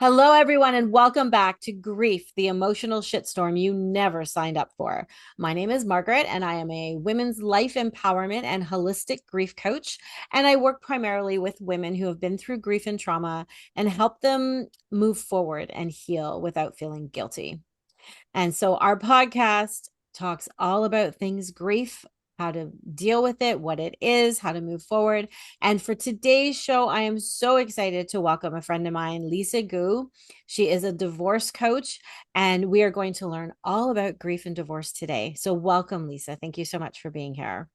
Hello, everyone, and welcome back to Grief, the emotional shitstorm you never signed up for. My name is Margaret, and I am a women's life empowerment and holistic grief coach. And I work primarily with women who have been through grief and trauma and help them move forward and heal without feeling guilty. And so our podcast talks all about things grief, how to deal with it, what it is, how to move forward. And for today's show, I am so excited to welcome a friend of mine, Lisa Gu. She is a divorce coach, and we are going to learn all about grief and divorce today. So, welcome, Lisa. Thank you so much for being here.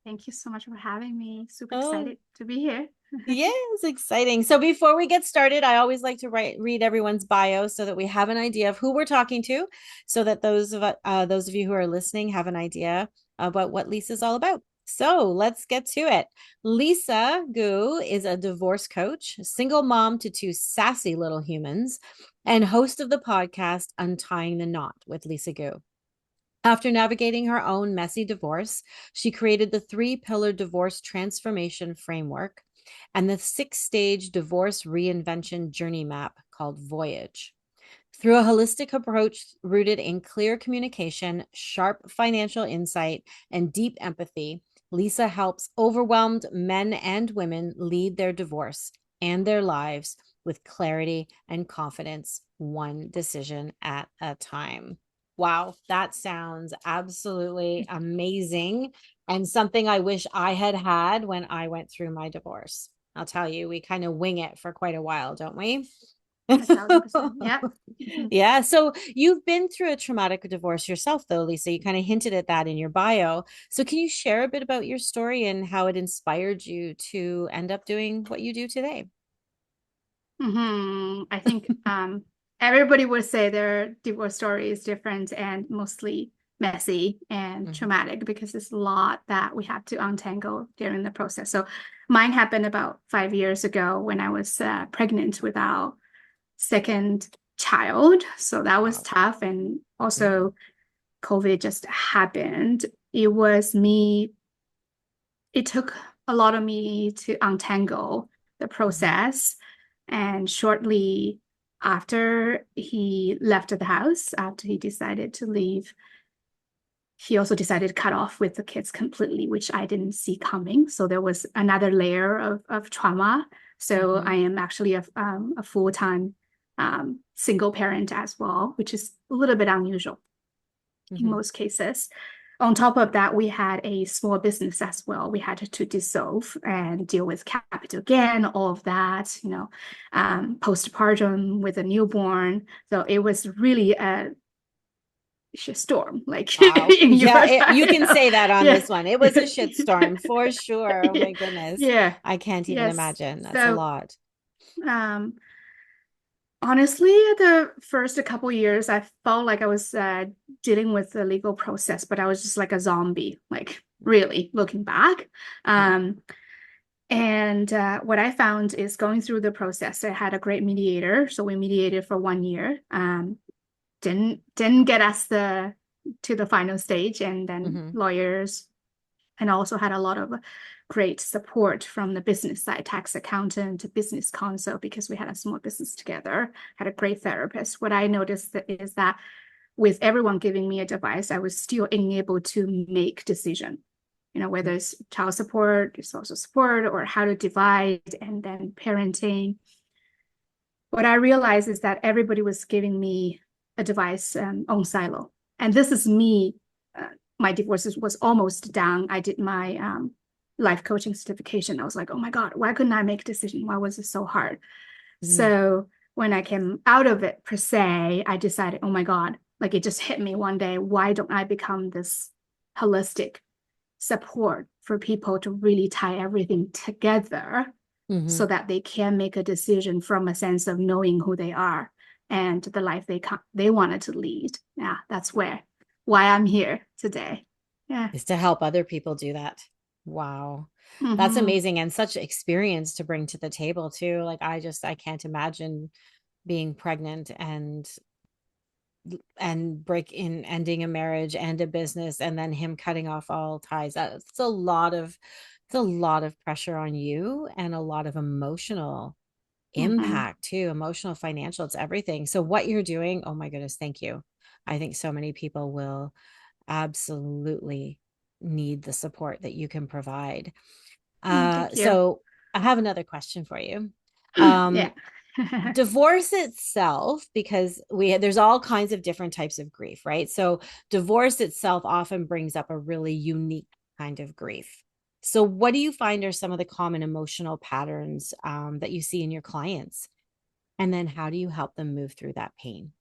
Thank you so much for having me. Super Oh, excited to be here. yes, exciting. So before we get started, I always like to read everyone's bio so that we have an idea of who we're talking to, so that those of you who are listening have an idea about what Lisa's all about. So let's get to it. Lisa Gu is a divorce coach, single mom to two sassy little humans, and host of the podcast Untying the Knot with Lisa Gu. After navigating her own messy divorce, she created the three-pillar divorce transformation framework and the six-stage divorce reinvention journey map called Voyage. Through a holistic approach rooted in clear communication, sharp financial insight, and deep empathy, Lisa helps overwhelmed men and women lead their divorce and their lives with clarity and confidence, one decision at a time. Wow, that sounds absolutely amazing and something I wish I had had when I went through my divorce. I'll tell you, we kind of wing it for quite a while, don't we? 1,000%. Yep. Yeah. So you've been through a traumatic divorce yourself, though, Lisa. You kind of hinted at that in your bio. So can you share a bit about your story and how it inspired you to end up doing what you do today? I think everybody would say their divorce story is different and mostly messy and Mhm. traumatic because there's a lot that we have to untangle during the process. So mine happened about 5 years ago when I was pregnant with our second child. So that was Wow. tough. And Yeah. also COVID just happened. It was me it took a lot of me to untangle the Mhm. process. And shortly after he left the house, after he decided to leave, he also decided to cut off with the kids completely, which I didn't see coming. So there was another layer of trauma. So I Mhm. am actually a full-time single parent as well, which is a little bit unusual in Mhm. most cases. On top of that, we had a small business as well. We had to dissolve and deal with capital gain, all of that, postpartum with a newborn. So it was really a storm, like Wow. in Yeah, your you can time. say that on Yeah. this one. It was a shitstorm for sure. Oh Yeah. my goodness. Yeah. I can't even Yes. imagine. That's a So, lot. um, honestly, the first couple years, I felt like I was dealing with the legal process, but I was just like a zombie, like really looking back. Yeah. Um, and what I found is going through the process, I had a great mediator. So we mediated for 1 year. Didn't get us to the final stage, and then Hmm. lawyers, and also had a lot of great support from the business side, tax accountant, business counsel, because we had a small business together, had a great therapist. What I noticed is that with everyone giving me advice, I was still unable to make decision, whether it's child support, social support, or how to divide, and then parenting. What I realized is that everybody was giving me advice on silo. And this is me. My divorce was almost done. I did my life coaching certification. I was like, oh my God, why couldn't I make a decision? Why was it so hard? Hmm. So when I came out of it, per se, I decided, oh my God, like it just hit me one day. Why don't I become this holistic support for people to really tie everything together Hmm. so that they can make a decision from a sense of knowing who they are and the life they wanted to lead. Yeah, that's why I'm here today. Yeah. Is to help other people do that. Wow. That's Mm-hmm. amazing and such experience to bring to the table too. Like I can't imagine being pregnant and break in ending a marriage and a business and then him cutting off all ties. It's a lot of pressure on you and a lot of emotional Mhm. impact too, emotional, financial, it's everything. So what you're doing, oh my goodness, thank you. I think so many people will absolutely need the support that you can provide. Thank you. So I have another question for you. Yeah. Um, Divorce itself, because there's all kinds of different types of grief, right? So divorce itself often brings up a really unique kind of grief. So what do you find are some of the common emotional patterns that you see in your clients? And then how do you help them move through that pain?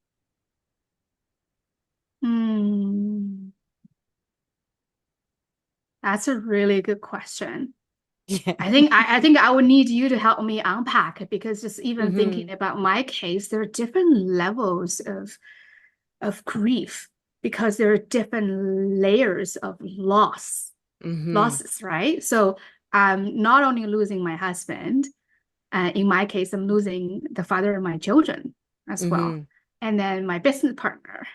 Hmm. That's a really good question. Yeah. I think I would need you to help me unpack it, because just even thinking Mm-hmm. about my case, there are different levels of grief, because there are different layers of Mm-hmm. losses, right? So I'm not only losing my husband, in my case, I'm losing the father of my children as well, Mm-hmm. and then my business partner,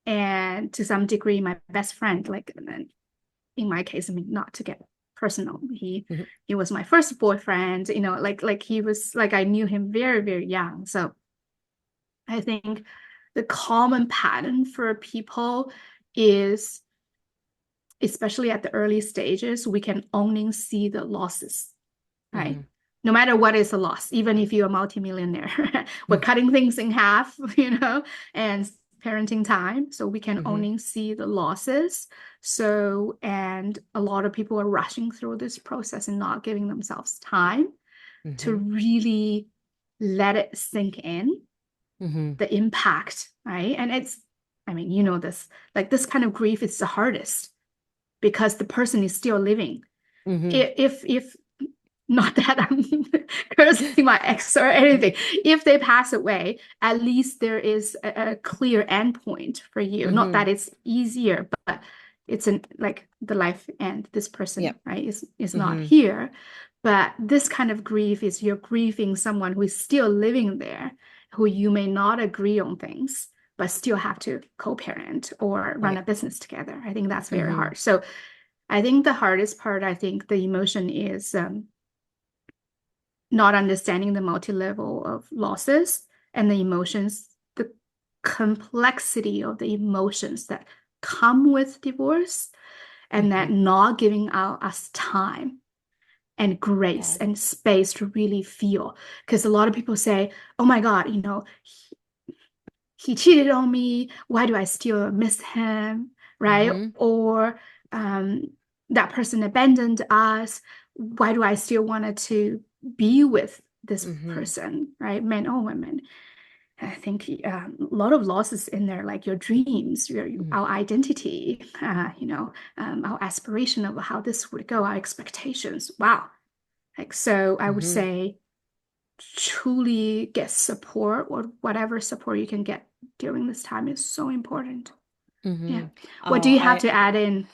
and to some degree my best friend. Like, and then in my case, I mean, not to get personal, Mm-hmm. he was my first boyfriend, like he was, like, I knew him very, very young. So I think the common pattern for people is, especially at the early stages, we can only see the losses, right? Mm-hmm. No matter what is a loss, even if you're a multimillionaire, we're cutting things in half, and parenting time. So we can Mm-hmm. only see the losses. So, and a lot of people are rushing through this process and not giving themselves time to Mm-hmm. really let it sink in, Mm-hmm. the impact, right? And it's, I mean, this, like, this kind of grief is the hardest, because the person is still living. Mm-hmm. If not that I'm cursing my ex or anything. If they pass away, at least there is a clear endpoint for you. Not Mm-hmm. that it's easier, but it's like the life end. This person, Yep. right, is not Mm-hmm. here. But this kind of grief is you're grieving someone who is still living there, who you may not agree on things, but still have to co-parent or run Right. a business together. I think that's very Mm-hmm. hard. So I think the hardest part, I think the emotion is not understanding the multi-level of losses and the emotions, the complexity of the emotions that come with divorce, and that Mm-hmm. not giving us time and grace Yeah. and space to really feel. Because a lot of people say, oh my God, he cheated on me. Why do I still miss him? Right? Mm-hmm. Or that person abandoned us. Why do I still wanted to be with this Mm-hmm. person? Right? Men or women. I think a lot of losses in there, like your dreams, Mm-hmm. our identity, our aspiration of how this would go, our expectations. Wow. Like, so I would Mm-hmm. say truly get support, or whatever support you can get during this time is so important. Yeah. Mm-hmm. What do Oh, you have to add in?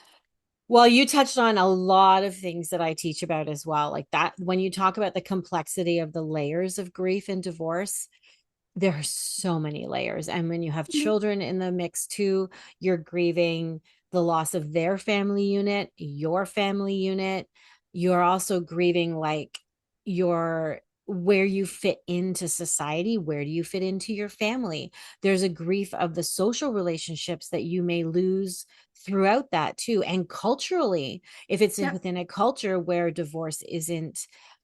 well, you touched on a lot of things that I teach about as well. Like that, when you talk about the complexity of the layers of grief and divorce, there are so many layers. And when you have Yeah. children in the mix too, you're grieving the loss of their family unit, your family unit. You're also grieving like your where you fit into society, where do you fit into your family? There's a grief of the social relationships that you may lose throughout that too. And culturally, if it's Yeah. within a culture where divorce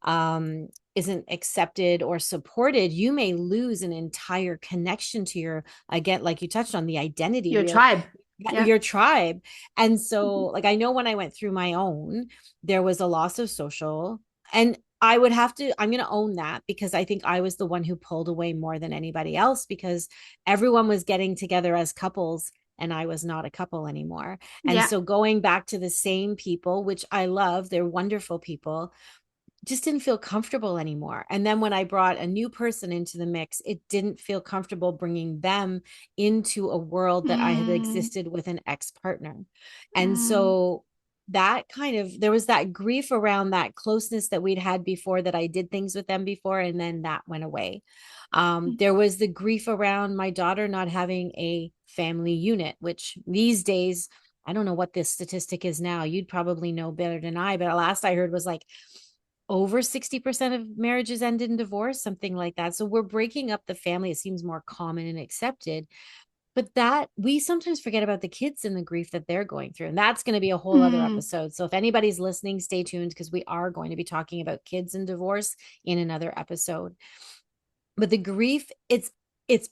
um isn't accepted or supported, you may lose an entire connection to your, again, like you touched on, the identity, Your tribe. Yeah. your tribe. And so, Mhm. like, I know when I went through my own, there was a loss of social, and I'm going to own that, because I think I was the one who pulled away more than anybody else, because everyone was getting together as couples and I was not a couple anymore. And Yeah. so going back to the same people, which I love, they're wonderful people, just didn't feel comfortable anymore. And then when I brought a new person into the mix, it didn't feel comfortable bringing them into a world that I had Mm, existed with an ex partner. And mm, so that kind of, there was that grief around that closeness that we'd had before, that I did things with them before, and then that went away. mm. There was the grief around my daughter not having a family unit, which these days, I don't know what this statistic is now. You'd probably know better than I, but last I heard was like over 60% of marriages end in divorce, something like that. So we're breaking up the family. It seems more common and accepted. But that we sometimes forget about the kids and the grief that they're going through. And that's going to be a whole other Mm, episode. So if anybody's listening, stay tuned because we are going to be talking about kids and divorce in another episode. But the grief, it's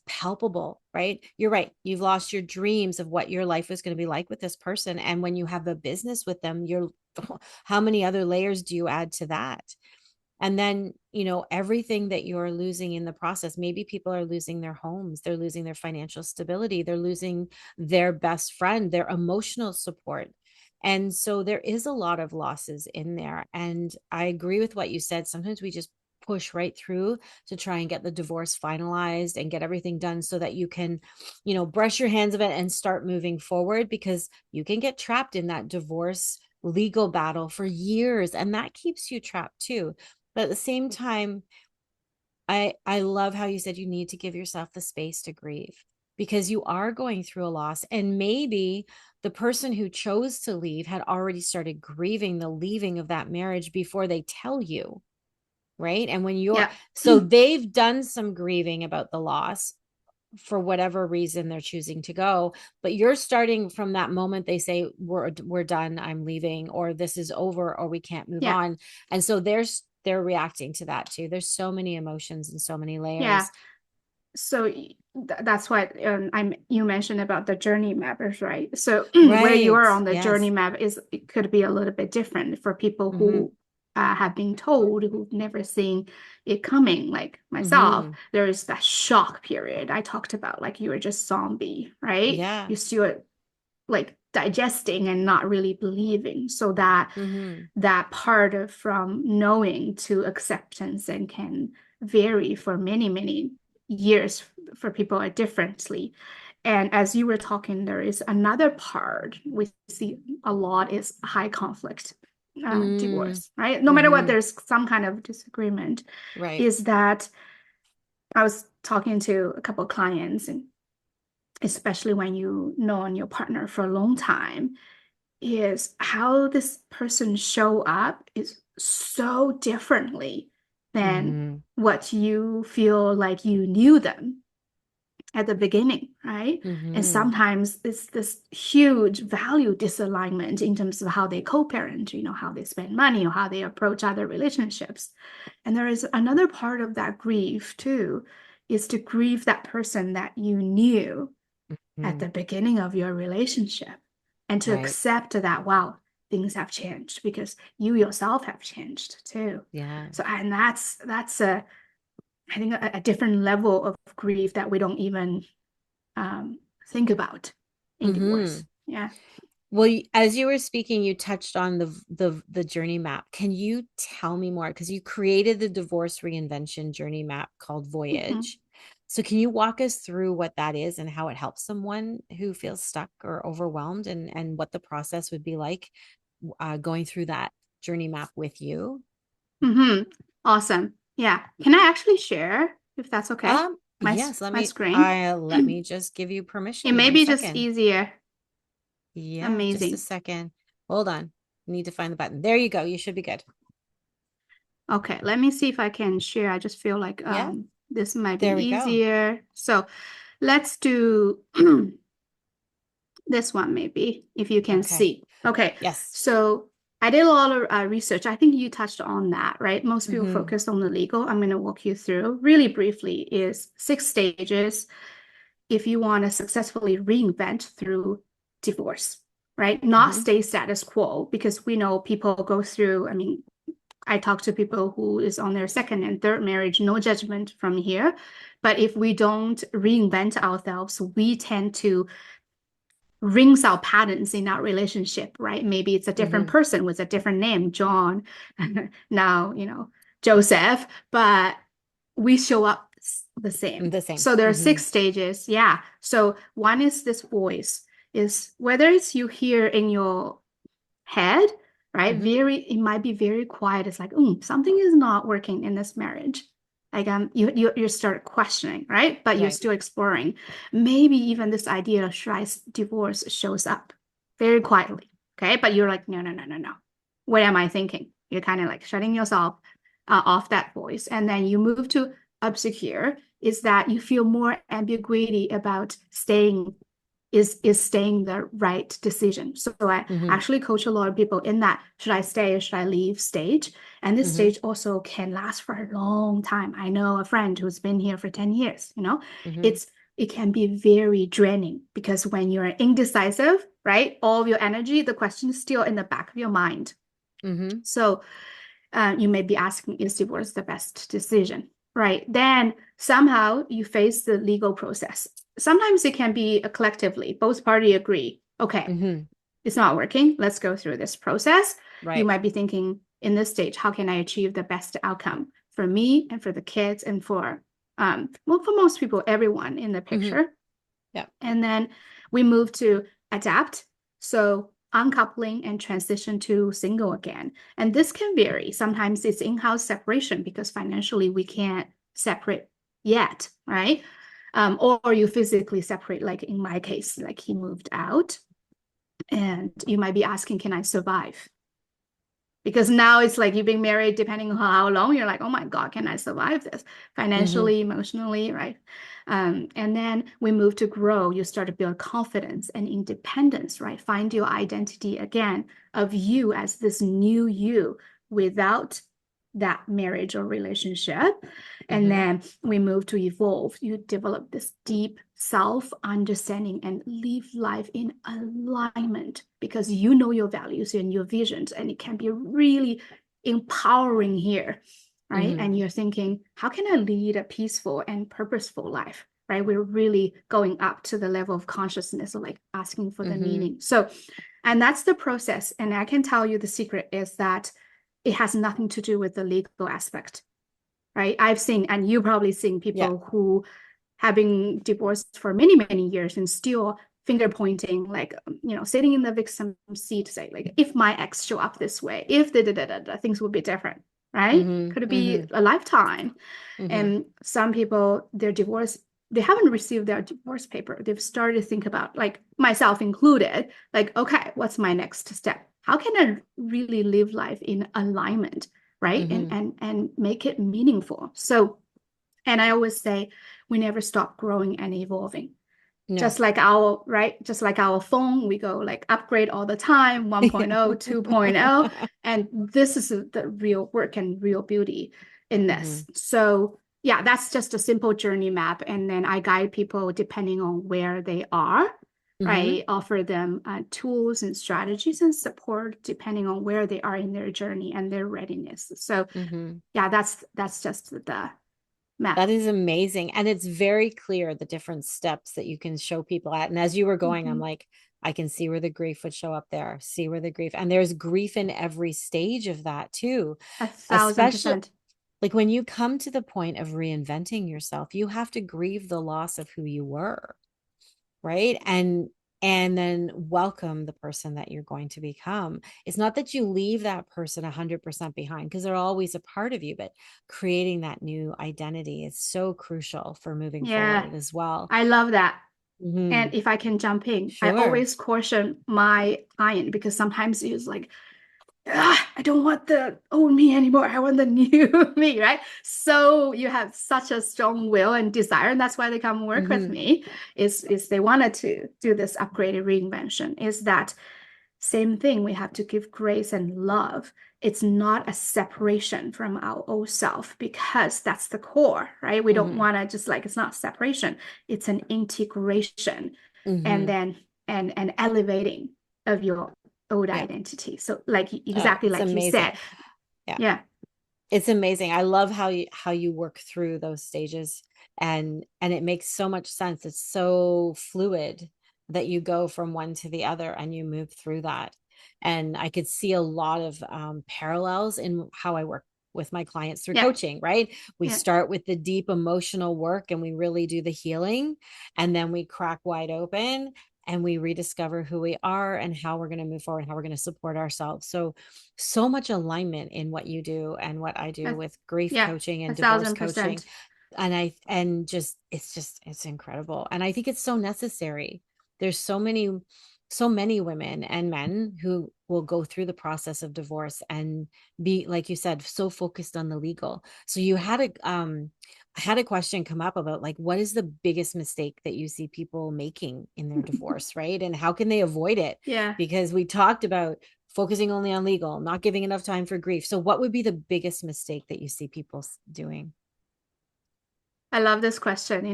palpable, right? You're right. You've lost your dreams of what your life was going to be like with this person. And when you have a business with them, you're how many other layers do you add to that? And then, everything that you're losing in the process. Maybe people are losing their homes, they're losing their financial stability, they're losing their best friend, their emotional support. And so there is a lot of losses in there. And I agree with what you said. Sometimes we just push right through to try and get the divorce finalized and get everything done so that you can, brush your hands of it and start moving forward, because you can get trapped in that divorce legal battle for years, and that keeps you trapped too. But at the same time, I love how you said you need to give yourself the space to grieve, because you are going through a loss, and maybe the person who chose to leave had already started grieving the leaving of that marriage before they tell you, right? And when you're yeah. so they've done some grieving about the loss for whatever reason they're choosing to go, but you're starting from that moment they say we're done, I'm leaving, or this is over, or we can't move Yeah. on. And so they're reacting to that too. There's so many emotions and so many Yeah. layers. So that's why you mentioned about the journey mappers, right? So where you Right. are on the journey Yes. map is it could be a little bit different for people Mm-hmm. who have been told, who've never seen it coming, like myself. Mm-hmm. There is that shock period I talked about, like you were just zombie, right? Yeah. You still like digesting and not really believing. So that Mm-hmm. that part of from knowing to acceptance and can vary for many, many years for people differently. And as you were talking, there is another part we see a lot is high conflict Mm-hmm. divorce, right? No matter what, Mm-hmm. there's some kind of disagreement. Right. Is that I was talking to a couple of clients, and especially when you know your partner for a long time, is how this person show up is so differently than Mm-hmm. what you feel like you knew them at the beginning, right? And Mm-hmm. sometimes it's this huge value disalignment in terms of how they co-parent, how they spend money or how they approach other relationships. And there is another part of that grief too, is to grieve that person that you knew at Mm-hmm. the beginning of your relationship and to Right. accept that, wow, things have changed because you yourself have changed too. Yeah. So, and that's I think a different level of grief that we don't even think about in Mm-hmm. divorce. Yeah. Well, as you were speaking, you touched on the journey map. Can you tell me more? Because you created the divorce reinvention journey map called Mm-hmm. Voyage. So can you walk us through what that is and how it helps someone who feels stuck or overwhelmed, and what the process would be like going through that journey map with you? Mm-hmm. Awesome. Yeah. Can I actually share if that's okay? My Yes, my screen. let me just give you It permission. may One be just second. easier. Yeah, just a Amazing. second. Hold on. Need to find the button. There you go. You should be good. Okay, let me see if I can share. I just feel like Yeah, this might be there we go. easier. So let's do this one maybe, if you can Okay. see. Okay, Yes. so I did a lot of research. I think you touched on that, right? Most people Mm-hmm. focus on the legal. I'm going to walk you through really briefly is 6 stages if you want to successfully reinvent through divorce, right? Not Mm-hmm. stay status quo, because we know people go through, I mean, I talk to people who is on their second and third marriage, no judgment from here. But if we don't reinvent ourselves, we tend to rinse our patterns in our relationship, right? Maybe it's a different Mm-hmm. person with a different name, John, now, Joseph, but we show up the same. The same. So there are Mm-hmm. 6 stages. Yeah. So one is this voice, is whether it's you hear in your head, right? Mm-hmm. It might be very quiet. It's like, something is not working in this marriage. Like you start questioning, right? But you're Right. still exploring. Maybe even this idea of should I divorce shows up very quietly. Okay. But you're like, no, no, no, no, no. What am I thinking? You're kind of like shutting yourself off that voice. And then you move to obscure, is that you feel more ambiguity about staying, is staying the right decision. So I Mm-hmm. actually coach a lot of people in that should I stay or should I leave stage. And this Mm-hmm. stage also can last for a long time. I know a friend who's been here for 10 years, Mm-hmm. it's it can be very draining because when you're indecisive, right, all of your energy, the question is still in the back of your mind. Mm-hmm. So you may be asking, is divorce the best decision? Right. Then somehow you face the legal process. Sometimes it can be collectively, both parties agree, okay, Mm-hmm. it's not working. Let's go through this process. You Right. might be thinking in this stage, how can I achieve the best outcome for me and for the kids and for, well, for most people, everyone in the Mm-hmm. picture. Yeah. And then we move to adapt. So uncoupling and transition to single again. And this can vary. Sometimes it's in-house separation because financially we can't separate yet, right? Or you physically separate, like in my case, like he moved out. And you might be asking, can I survive? Because now it's like you've been married, depending on how long, you're like, oh my God, can I survive this Mm-hmm. financially, emotionally, right? And then we move to grow. You start to build confidence and independence, right? Find your identity again of you as this new you without that marriage or relationship. And Mm-hmm. then we move to evolve. You develop this deep self understanding and live life in alignment because you know your values and your visions, and it can be really empowering here, right? Mm-hmm. And you're thinking, how can I lead a peaceful and purposeful life? Right? We're really going up to the level of consciousness, of like asking for the Mm-hmm. meaning. So, and that's the process. And I can tell you the secret is that it has nothing to do with the legal aspect, right? I've seen, and you probably seen Yeah. people who have been divorced for many, many years and still finger pointing, like, sitting in the victim seat, say, like, if my ex show up this way, if the things would be different, right? Mm-hmm. Could it be Mm-hmm. a lifetime? Mm-hmm. And some people, their divorce, they haven't received their divorce paper. They've started to think about, like myself included, like, okay, what's my next step? How can I really live life in alignment, right? And Mm-hmm. and make it meaningful. So, and I always say, we never stop growing and evolving. No. Just like our, right? Just like our phone, we go like upgrade all the time, 1.0, 2.0. And this is the real work and real beauty in Mm-hmm. this. So yeah, that's just a simple journey map. And then I guide people depending on where they are, Mm-hmm. right? Offer them tools and strategies and support depending on where they are in their journey and their readiness. So Mm-hmm. yeah, that's just the map. That is amazing. And it's very clear the different steps that you can show people at. And as you were going, I'm Mhm. like, I can see where the grief would show up there, see where the grief, and there's grief in every stage of that too. A thousand Especially percent. like when you come to the point of reinventing yourself, you have to grieve the loss of who you were, right? And then welcome the person that you're going to become. It's not that you leave that person 100% behind because they're always a part of you, but creating that new identity is so crucial for moving Yeah, forward as well. I love that. Hmm. And if I can jump in, I Sure. always caution my client because sometimes it's like, I don't want the old me anymore. I want the new me, right? So you have such a strong will and desire, and that's why they come work with Hmm. me. Is they wanted to do this upgraded reinvention? Is that same thing? We have to give grace and love. It's not a separation from our old self because that's the core, right? We don't Hmm. want to just like it's not separation; it's an integration, and Hmm. then and elevating of your old Yeah. identity. So like Oh, exactly it's like you amazing. said, Yeah. yeah, It's amazing. I love how you work through those stages, and it makes so much sense. It's so fluid that you go from one to the other and you move through that. And I could see a lot of parallels in how I work with my clients through yeah, coaching, right? We yeah, start with the deep emotional work and we really do the healing, and then we crack wide open and we rediscover who we are and how we're going to move forward, how we're going to support ourselves. So much alignment in what you do and what I do uh, with grief yeah, coaching a and divorce thousand coaching. percent. And just it's incredible. And I think it's so necessary. There's so many so many women and men who will go through the process of divorce and be, like you said, so focused on the legal. So you had a question come up about like, what is the biggest mistake that you see people making in their divorce, right? And how can they avoid it? Yeah. Because we talked about focusing only on legal, not giving enough time for grief. So what would be the biggest mistake that you see people doing? I love this question,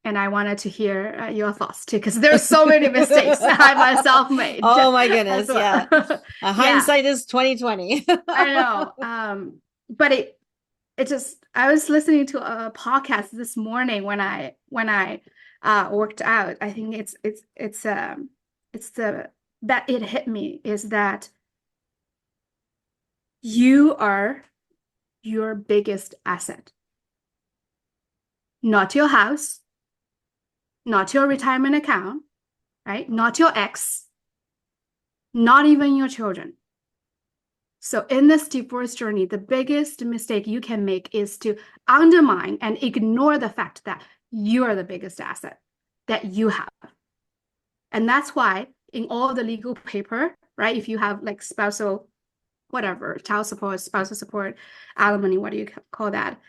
and I wanted to hear your thoughts too, because there's so many mistakes I myself made Oh my as goodness, yeah. well. Yeah, Hindsight is 2020. I know. But it just I was listening to a podcast this morning when I worked out. I think it's the that it hit me is that you are your biggest asset, not your house, not your retirement account, right? Not your ex, not even your children. So in this divorce journey, the biggest mistake you can make is to undermine and ignore the fact that you are the biggest asset that you have. And that's why in all the legal paper, right, if you have like spousal, whatever, child support, spousal support, alimony, what do you call that?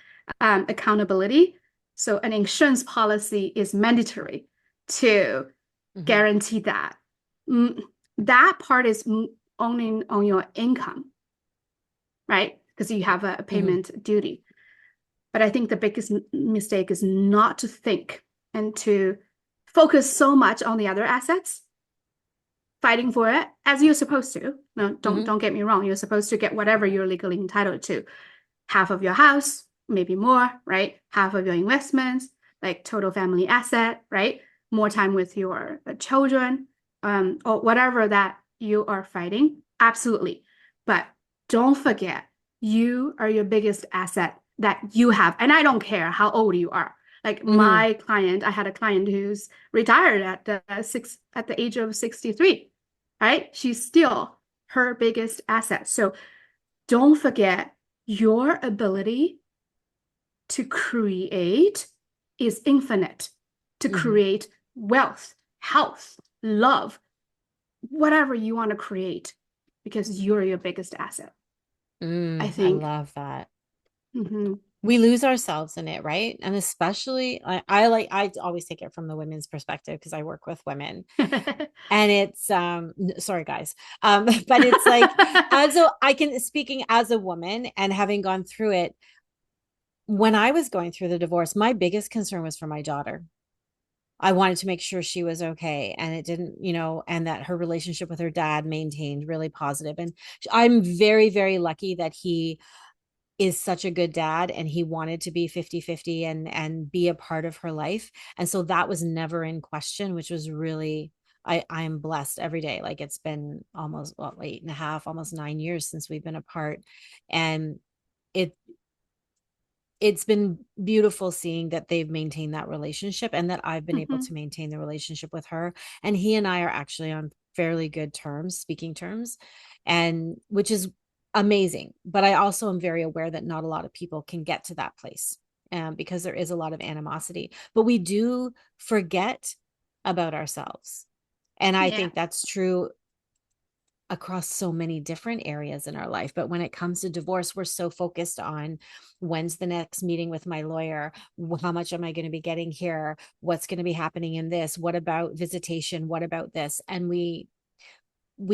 Accountability. So an insurance policy is mandatory to Mhm, guarantee that. Mm, that part is owning on your income, right? Because you have a mhm, payment duty. But I think the biggest mistake is not to think and to focus so much on the other assets, fighting for it as you're supposed to. No, mhm, don't get me wrong. You're supposed to get whatever you're legally entitled to. Half of your house, maybe more, right? Half of your investments, like total family asset, right? More time with your children, or whatever that you are fighting. Absolutely. But don't forget, you are your biggest asset that you have. And I don't care how old you are. Like mhm, my client, I had a client who's retired at the age of 63, right? She's still her biggest asset. So don't forget your ability to create is infinite, to mhm. create wealth, health, love, whatever you want to create, because you're your biggest asset. I I think. love that. Mhm. We lose ourselves in it, right? And especially, I always take it from the women's perspective because I work with women. And it's sorry guys. But it's like as a I can speaking as a woman and having gone through it, when I was going through the divorce, my biggest concern was for my daughter. I wanted to make sure she was okay and it didn't, and that her relationship with her dad maintained really positive. And I'm very, very lucky that he is such a good dad and he wanted to be 50-50 and be a part of her life. And so that was never in question, which was really I'm blessed every day. Like it's been almost 8.5, almost 9 years since we've been apart. And it it's been beautiful seeing that they've maintained that relationship and that I've been able Mhm. to maintain the relationship with her. And he and I are actually on fairly good terms, speaking terms, and which is amazing. But I also am very aware that not a lot of people can get to that place, because there is a lot of animosity. But we do forget about ourselves. And I Yeah. think that's true across so many different areas in our life. But when it comes to divorce, we're so focused on when's the next meeting with my lawyer? How much am I going to be getting here? What's going to be happening in this? What about visitation? What about this? And we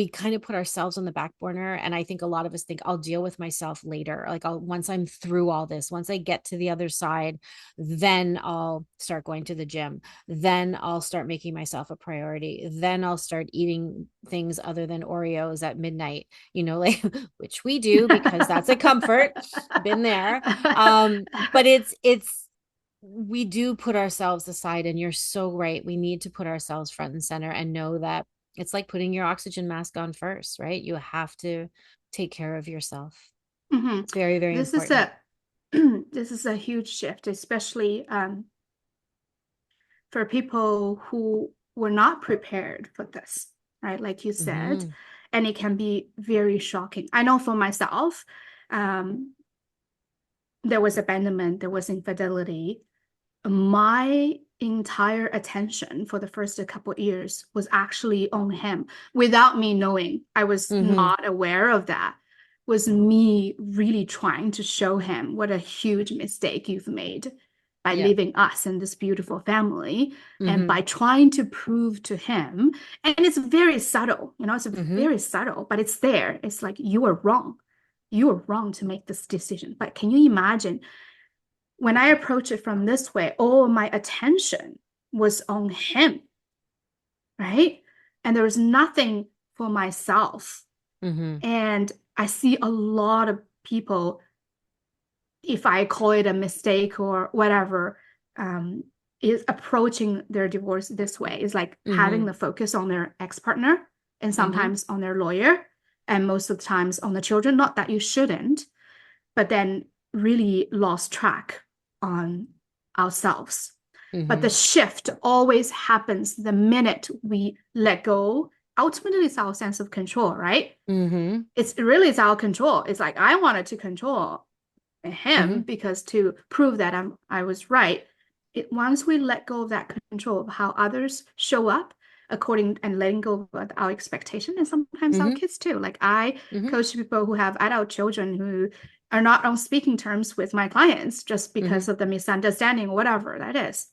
kind of put ourselves on the back burner. And I think a lot of us think I'll deal with myself later. Like once I'm through all this, once I get to the other side, then I'll start going to the gym. Then I'll start making myself a priority. Then I'll start eating things other than Oreos at midnight, like which we do because that's a comfort. Been there. But it's we do put ourselves aside, and you're so right. We need to put ourselves front and center and know that it's like putting your oxygen mask on first, right? You have to take care of yourself. Mhm. It's very, very This is important. a this is a huge shift, especially for people who were not prepared for this, right? Like you said, Mm-hmm. and it can be very shocking. I know for myself, um, there was abandonment, there was infidelity, my entire attention for the first couple of years was actually on him without me knowing. I was Mm-hmm. not aware of that. Was me really trying to show him what a huge mistake you've made by Yeah. leaving us and this beautiful family, and Mm-hmm. by trying to prove to him. And it's very subtle, it's Mm-hmm. very subtle, but it's there. It's like, you were wrong. You were wrong to make this decision. But can you imagine when I approach it from this way, all my attention was on him, right? And there was nothing for myself. Mm-hmm. And I see a lot of people, if I call it a mistake or whatever, is approaching their divorce this way. Is like having Mm-hmm. the focus on their ex-partner and Mm-hmm. sometimes on their lawyer and most of the times on the children. Not that you shouldn't, but then really lost track on ourselves. But Mm-hmm. the shift always happens the minute we let go. Ultimately, it's our sense of control, right? Mm-hmm. It's our control. It's like I wanted to control Mm-hmm. him because to prove that I was right. Once we let go of that control of how others show up according and letting go of our expectation, and sometimes our Mm-hmm. kids too. Like I Mm-hmm. coach people who have adult children who are not on speaking terms with my clients just Mm-hmm. because of the misunderstanding, whatever that is.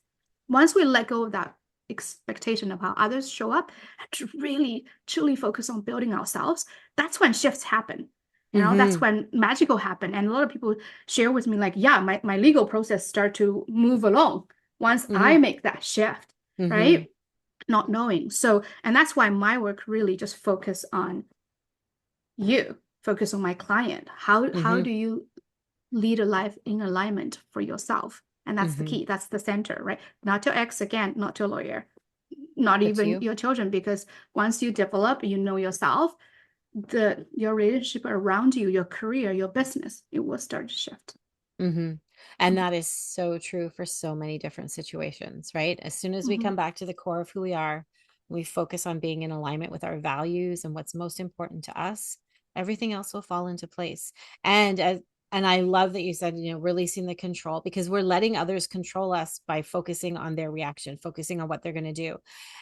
Once we let go of that expectation of how others show up and to really truly focus on building ourselves, that's when shifts happen. That's Mm-hmm. when magical happen. And a lot of people share with me like, yeah, my legal process start to move along once I Mm-hmm. make that shift, Mm-hmm. right? Not knowing. So, and that's why my work really just focus on you, focus on my client. How Mm-hmm. do you lead a life in alignment for yourself? And that's the Mm-hmm. key. That's the center, right? Not your ex again, not your lawyer, not That's even you. your children, because once you develop, you know yourself, your relationship around you, your career, your business, it will start to shift. Mm-hmm. And that is so true for so many different situations, right? As soon as we Mm-hmm. come back to the core of who we are, we focus on being in alignment with our values and what's most important to us, everything else will fall into place. And as and I love that you said, releasing the control because we're letting others control us by focusing on their reaction, focusing on what they're going to do.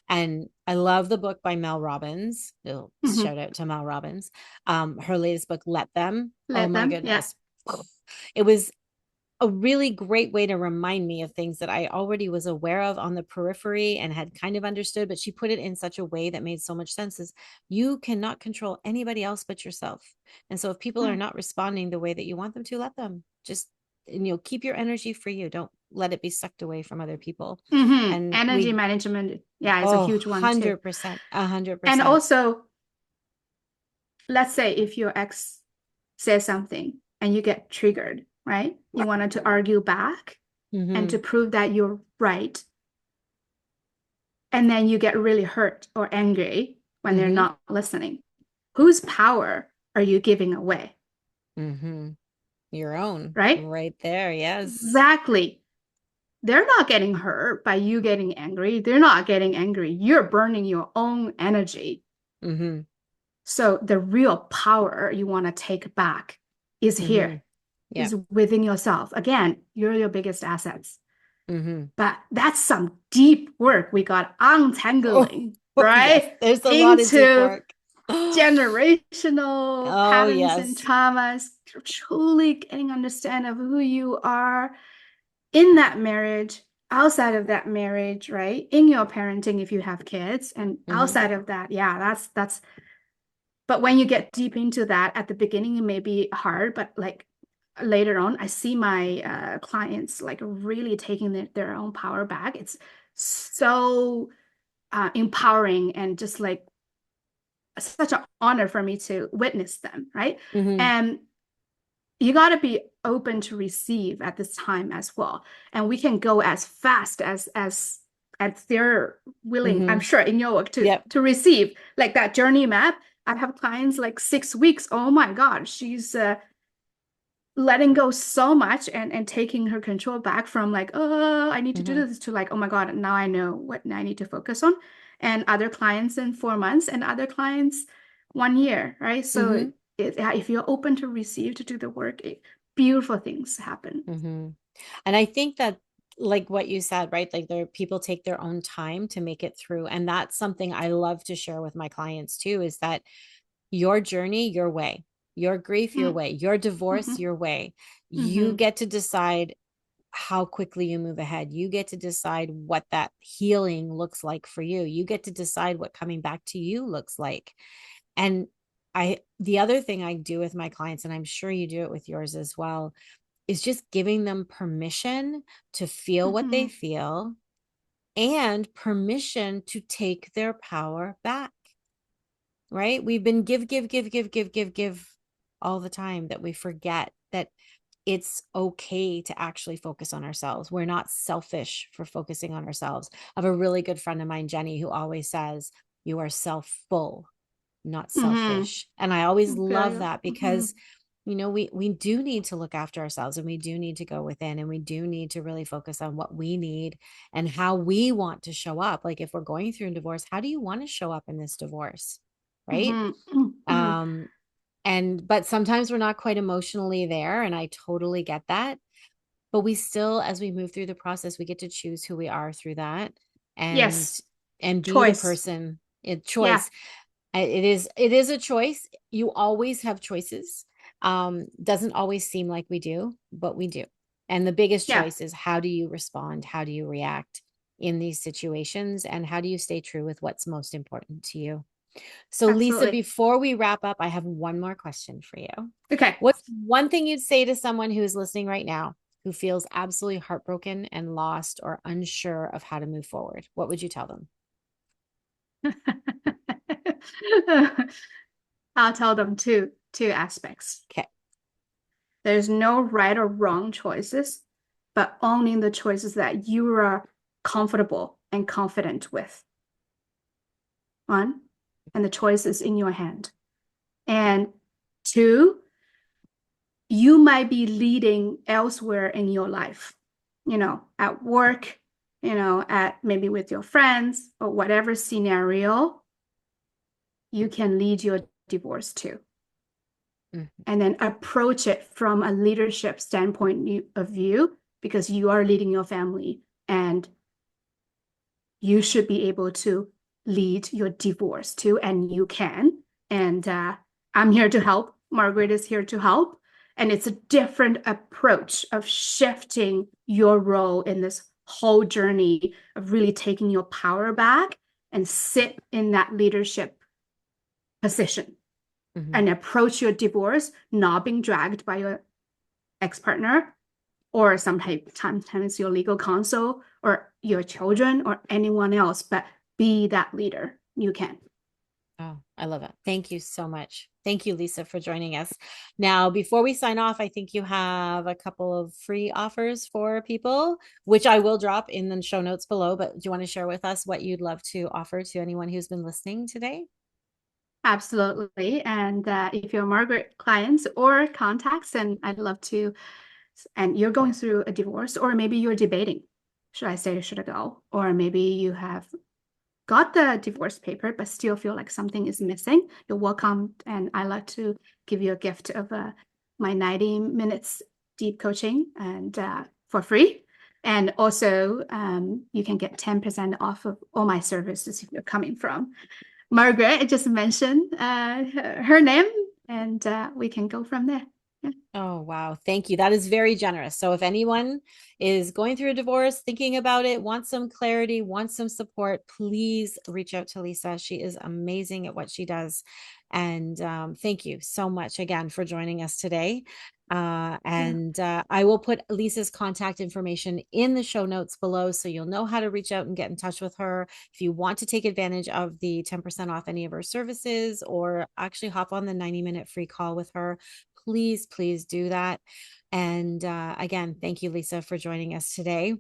And I love the book by Mel Robbins. Mm-hmm. Shout out to Mel Robbins. Her latest book, Let Them. Oh Let my them, yeah. goodness. It was a really great way to remind me of things that I already was aware of on the periphery and had kind of understood, but she put it in such a way that made so much sense is you cannot control anybody else but yourself. And so if people are Mm-hmm. not responding the way that you want them to, let them just, keep your energy for you. Don't let it be sucked away from other people. And Energy management, yeah, is a oh, huge one too. 100%, a hundred And percent. also, let's say if your ex says something and you get triggered, right? You wanted to argue back and to Mm-hmm. prove that you're right. And then you get really hurt or angry when they're Mm-hmm. not listening. Whose power are you giving away? Mm-hmm. Your own Right? right there. Yes. Exactly. They're not getting hurt by you getting angry. They're not getting angry. You're burning your own energy. Mm-hmm. So the real power you want to take back is Mm-hmm. here, Yeah. is within yourself. Again, you're your biggest assets. Mm-hmm. But that's some deep work we got Oh, untangling, yes, right? there's a lot of deep Into work. Oh, generational patterns and yes. traumas, truly getting understand of who you are in that marriage, outside of that marriage, right? In your parenting if you have kids, and Hmm. outside of that, yeah, that's but when you get deep into that at the beginning, it may be hard, but like later on, I see my clients like really taking their own power back. It's so empowering and just like such an honor for me to witness them, right? Hmm. And you got to be open to receive at this time as well. And we can go as fast as they're willing, I'm Hmm. sure, in your work to Yep. receive like that journey map. I have clients like 6 weeks. Oh my God, she's letting go so much and taking her control back from like, oh, I need to do Hmm. this to like, oh my God, now I know what I need to focus on. And other clients in 4 months and other clients 1 year, right? So Hmm. if you're open to receive, to do the work, beautiful things happen. Hmm. And I think that like what you said, right? Like there people take their own time to make it through. And that's something I love to share with my clients too, is that your journey, your way, your grief, your way, your divorce, Mm-hmm. your way. You Mm-hmm. get to decide how quickly you move ahead. You get to decide what that healing looks like for you. You get to decide what coming back to you looks like. And the other thing I do with my clients, and I'm sure you do it with yours as well, is just giving them permission to feel what they Mm-hmm. feel and permission to take their power back, right? We've been give all the time that we forget that it's okay to actually focus on ourselves. We're not selfish for focusing on ourselves. I have a really good friend of mine, Jenny, who always says, you are self-full, not Mm-hmm. selfish. And I always Very love good. that Mm-hmm. because we do need to look after ourselves, and we do need to go within, and we do need to really focus on what we need and how we want to show up. Like if we're going through a divorce, how do you want to show up in this divorce? Right? Mm-hmm. Mm-hmm. Um and but sometimes we're not quite emotionally there, and I totally get that. But we still, as we move through the process, we get to choose who we are through that, and Yes. be the Choice. person. It Yeah. choice. It is a choice. You always have choices. Doesn't always seem like we do, but we do. And the biggest Yeah. choice is, how do you respond? How do you react in these situations? And how do you stay true with what's most important to you? So, Lisa, Absolutely. before we wrap up, I have one more question for you. Okay. What's one thing you'd say to someone who is listening right now who feels absolutely heartbroken and lost or unsure of how to move forward? What would you tell them? I'll tell them two aspects. Okay. There's no right or wrong choices, but owning the choices that you are comfortable and confident with. One, and the choice is in your hand. And two, you might be leading elsewhere in your life, at work, at maybe with your friends or whatever scenario, you can lead your divorce too. Mhm. And then approach it from a leadership standpoint of view, because you are leading your family and you should be able to lead your divorce too, and you can. And I'm here to help. Margaret is here to help. And it's a different approach of shifting your role in this whole journey of really taking your power back and sit in that leadership position Mhm. and approach your divorce, not being dragged by your ex-partner or sometimes your legal counsel or your children or anyone else, but be that leader. You can. Oh, I love it. Thank you so much. Thank you, Lisa, for joining us. Now, before we sign off, I think you have a couple of free offers for people, which I will drop in the show notes below. But do you want to share with us what you'd love to offer to anyone who's been listening today? Absolutely. And if you're Margaret clients or contacts, and I'd love to, and you're going through a divorce, or maybe you're debating, should I stay or should I go? Or maybe you have got the divorce paper, but still feel like something is missing, you're welcome. And I like to give you a gift of my 90 minutes deep coaching and for free. And also, you can get 10% off of all my services if you're coming from Margaret. I just mentioned her name, and we can go from there. Yeah. Oh, wow. Thank you. That is very generous. So if anyone is going through a divorce, thinking about it, wants some clarity, wants some support, please reach out to Lisa. She is amazing at what she does. And thank you so much again for joining us today. Yeah. And I will put Lisa's contact information in the show notes below, so you'll know how to reach out and get in touch with her. If you want to take advantage of the 10% off any of her services, or actually hop on the 90-minute free call with her, please do that. And again, thank you, Lisa, for joining us today.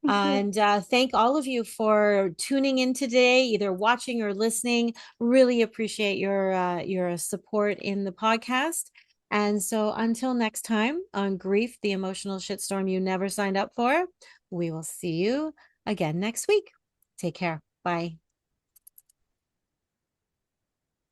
Thank you. And thank all of you for tuning in today, either watching or listening. Really appreciate your support in the podcast. And so until next time on Grief, the emotional shitstorm you never signed up for, we will see you again next week. Take care. Bye.